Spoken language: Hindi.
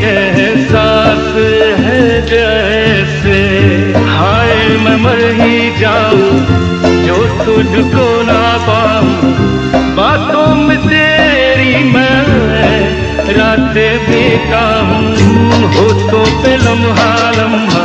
एहसास है जैसे हाय मैं मर ही जाऊं जो तुझको ना पाऊं। बातों में तेरी मैं रातें बिताऊं, होठों पे लम्हा लम्हा